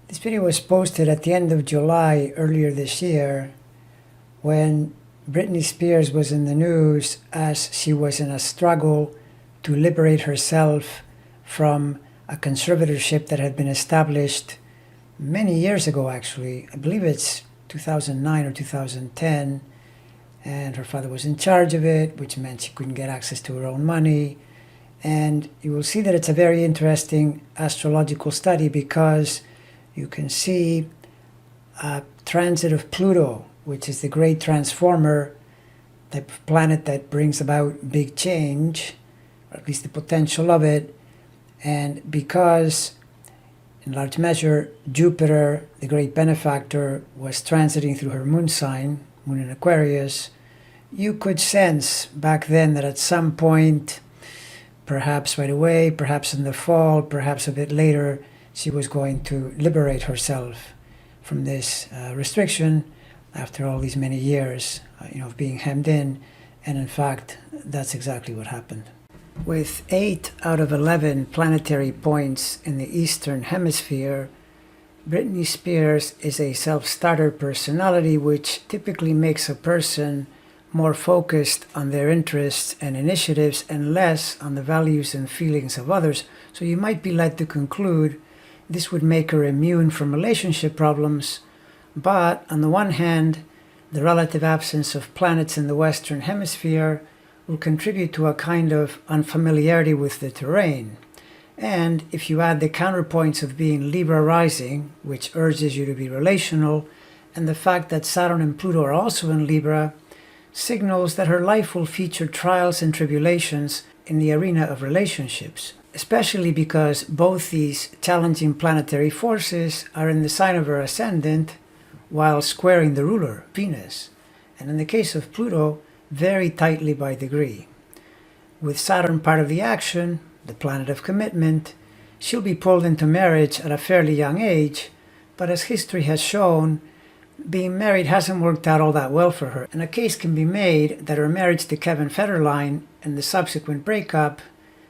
This video was posted at the end of July earlier this year when Britney Spears was in the news as she was in a struggle to liberate herself from a conservatorship that had been established many years ago, actually. I believe it's 2009 or 2010, and her father was in charge of it, which meant she couldn't get access to her own money. And you will see that it's a very interesting astrological study because you can see a transit of Pluto, which is the great transformer, the planet that brings about big change, or at least the potential of it. And because, in large measure, Jupiter, the great benefactor, was transiting through her moon sign, moon in Aquarius, you could sense back then that at some point, perhaps right away, perhaps in the fall, perhaps a bit later, she was going to liberate herself from this restriction after all these many years of being hemmed in. And in fact, that's exactly what happened. With 8 out of 11 planetary points in the Eastern Hemisphere, Britney Spears is a self-starter personality, which typically makes a person more focused on their interests and initiatives and less on the values and feelings of others. So you might be led to conclude this would make her immune from relationship problems. But on the one hand, the relative absence of planets in the Western Hemisphere will contribute to a kind of unfamiliarity with the terrain. And if you add the counterpoints of being Libra rising, which urges you to be relational, and the fact that Saturn and Pluto are also in Libra, signals that her life will feature trials and tribulations in the arena of relationships, especially because both these challenging planetary forces are in the sign of her ascendant while squaring the ruler, Venus, and in the case of Pluto, very tightly by degree. With Saturn part of the action, the planet of commitment, she'll be pulled into marriage at a fairly young age, but as history has shown, being married hasn't worked out all that well for her, and a case can be made that her marriage to Kevin Federline and the subsequent breakup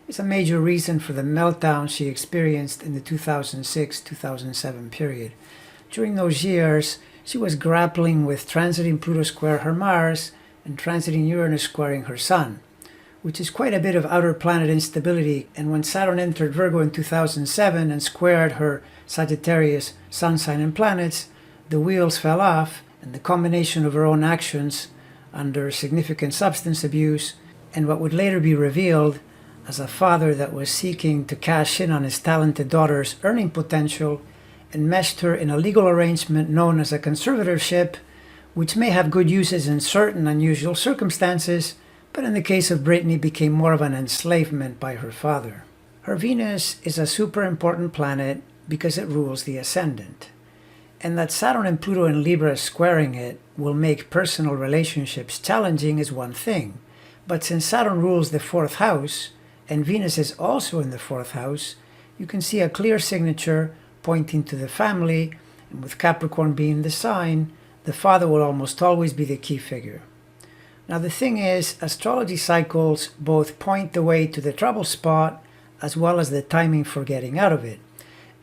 is a major reason for the meltdown she experienced in the 2006-2007 period. During those years, she was grappling with transiting Pluto square her Mars and transiting Uranus squaring her Sun, which is quite a bit of outer planet instability. And when Saturn entered Virgo in 2007 and squared her Sagittarius Sun sign and planets, the wheels fell off, and the combination of her own actions under significant substance abuse and what would later be revealed as a father that was seeking to cash in on his talented daughter's earning potential enmeshed her in a legal arrangement known as a conservatorship, which may have good uses in certain unusual circumstances, but in the case of Britney became more of an enslavement by her father. Her Venus is a super important planet because it rules the ascendant, and that Saturn and Pluto in Libra squaring it will make personal relationships challenging is one thing, but since Saturn rules the 4th house, and Venus is also in the 4th house, you can see a clear signature pointing to the family, and with Capricorn being the sign, the father will almost always be the key figure. Now the thing is, astrology cycles both point the way to the trouble spot as well as the timing for getting out of it.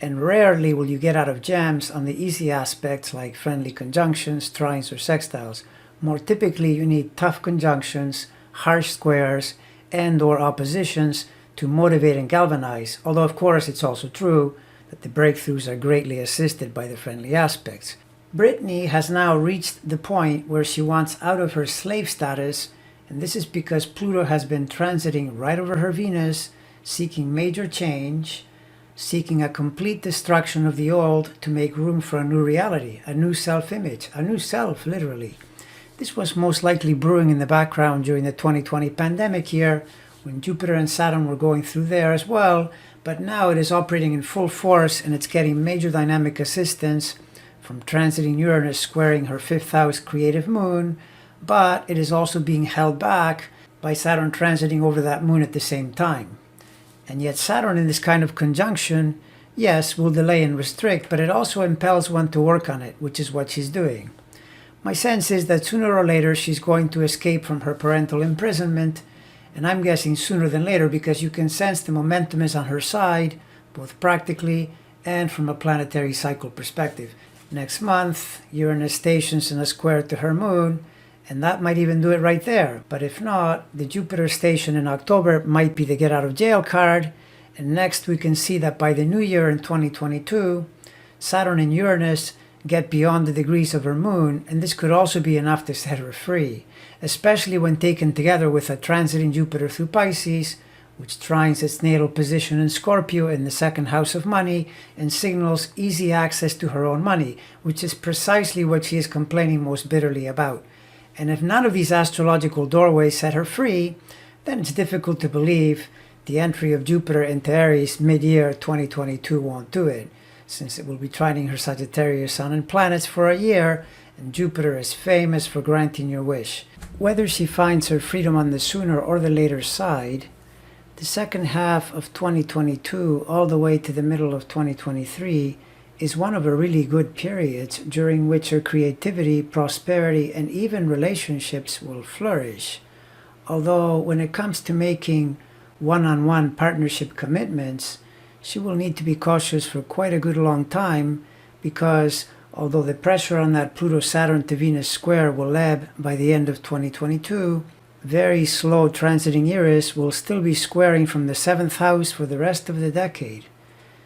And rarely will you get out of jams on the easy aspects like friendly conjunctions, trines, or sextiles. More typically, you need tough conjunctions, harsh squares, and/or oppositions to motivate and galvanize, although of course it's also true that the breakthroughs are greatly assisted by the friendly aspects. Britney has now reached the point where she wants out of her slave status, and this is because Pluto has been transiting right over her Venus, seeking major change, seeking a complete destruction of the old to make room for a new reality, a new self-image, a new self, literally. This was most likely brewing in the background during the 2020 pandemic year, when Jupiter and Saturn were going through there as well, but now it is operating in full force and it's getting major dynamic assistance from transiting Uranus squaring her 5th house creative moon, but it is also being held back by Saturn transiting over that moon at the same time. And yet Saturn in this kind of conjunction, yes, will delay and restrict, but it also impels one to work on it, which is what she's doing. My sense is that sooner or later she's going to escape from her parental imprisonment, and I'm guessing sooner than later because you can sense the momentum is on her side, both practically and from a planetary cycle perspective. Next month, Uranus stations in a square to her moon, and that might even do it right there. But if not, the Jupiter station in October might be the get out of jail card. And next we can see that by the new year in 2022, Saturn and Uranus get beyond the degrees of her moon, and this could also be enough to set her free, especially when taken together with a transit in Jupiter through Pisces, which trines its natal position in Scorpio in the second house of money and signals easy access to her own money, which is precisely what she is complaining most bitterly about. And if none of these astrological doorways set her free, then it's difficult to believe the entry of Jupiter into Aries mid-year 2022 won't do it, since it will be trining her Sagittarius sun and planets for a year, and Jupiter is famous for granting your wish. Whether she finds her freedom on the sooner or the later side, the second half of 2022 all the way to the middle of 2023 is one of a really good periods during which her creativity, prosperity, and even relationships will flourish. Although when it comes to making one-on-one partnership commitments, she will need to be cautious for quite a good long time, because although the pressure on that Pluto-Saturn to Venus square will ebb by the end of 2022, very slow transiting Eris will still be squaring from the 7th house for the rest of the decade,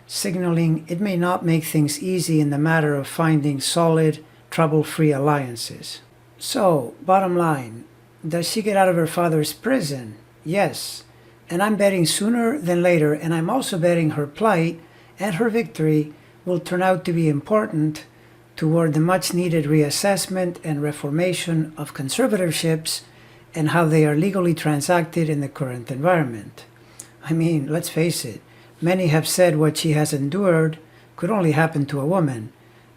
signaling it may not make things easy in the matter of finding solid, trouble-free alliances. So, bottom line, does she get out of her father's prison? Yes. And I'm betting sooner than later, and I'm also betting her plight and her victory will turn out to be important toward the much-needed reassessment and reformation of conservatorships and how they are legally transacted in the current environment. I mean, let's face it, many have said what she has endured could only happen to a woman,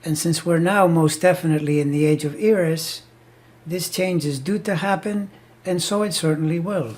and since we're now most definitely in the age of Eris, this change is due to happen, and so it certainly will.